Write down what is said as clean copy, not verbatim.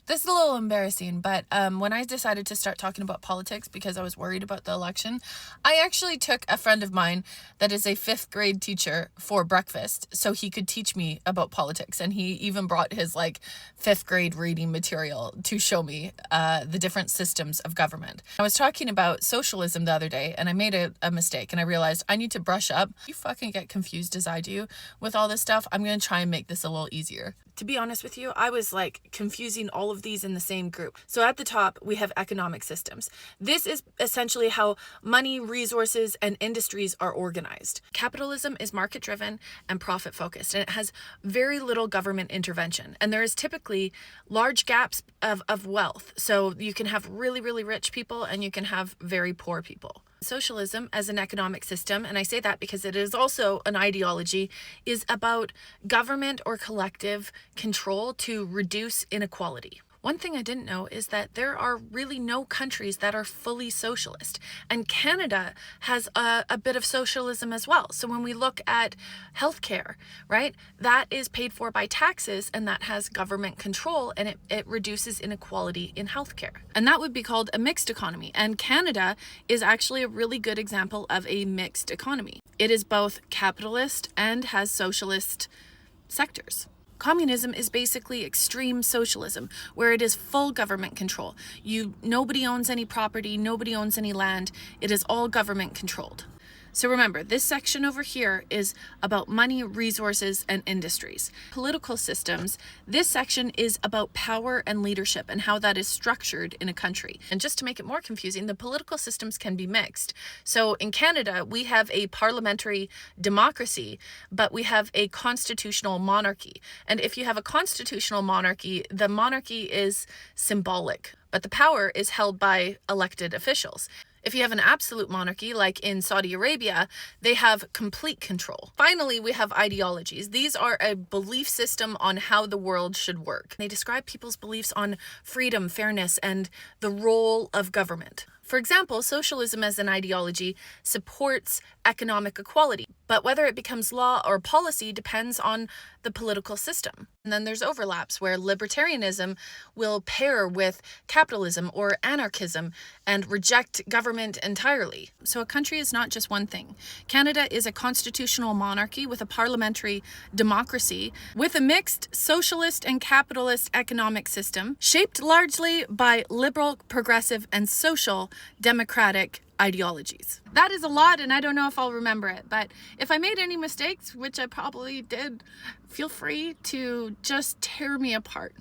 This is a little embarrassing, but when I decided to start talking about politics because I was worried about the election, I actually took a friend of mine that is a 5th grade teacher for breakfast so he could teach me about politics. And he even brought his 5th grade reading material to show me the different systems of government. I was talking about socialism the other day and I made a mistake and I realized I need to brush up. You fucking get confused as I do with all this stuff. I'm going to try and make this a little easier. To be honest with you, I was confusing all of these in the same group. So at the top, we have economic systems. This is essentially how money, resources, and industries are organized. Capitalism is market-driven and profit-focused, and it has very little government intervention. And there is typically large gaps of wealth. So you can have really, really rich people and you can have very poor people. Socialism as an economic system, and I say that because it is also an ideology, is about government or collective control to reduce inequality. One thing I didn't know is that there are really no countries that are fully socialist, and Canada has a bit of socialism as well. So when we look at healthcare, right, that is paid for by taxes and that has government control, and it reduces inequality in healthcare. And that would be called a mixed economy. And Canada is actually a really good example of a mixed economy. It is both capitalist and has socialist sectors. Communism is basically extreme socialism, where it is full government control. Nobody owns any property, nobody owns any land. It is all government controlled. So remember, this section over here is about money, resources, and industries. Political systems, this section is about power and leadership and how that is structured in a country. And just to make it more confusing, the political systems can be mixed. So in Canada, we have a parliamentary democracy, but we have a constitutional monarchy. And if you have a constitutional monarchy, the monarchy is symbolic, but the power is held by elected officials. If you have an absolute monarchy, like in Saudi Arabia, they have complete control. Finally, we have ideologies. These are a belief system on how the world should work. They describe people's beliefs on freedom, fairness, and the role of government. For example, socialism as an ideology supports economic equality, but whether it becomes law or policy depends on the political system. And then there's overlaps where libertarianism will pair with capitalism or anarchism and reject government entirely. So a country is not just one thing. Canada is a constitutional monarchy with a parliamentary democracy with a mixed socialist and capitalist economic system shaped largely by liberal, progressive, and social democratic ideologies. That is a lot, and I don't know if I'll remember it, but if I made any mistakes, which I probably did, feel free to just tear me apart.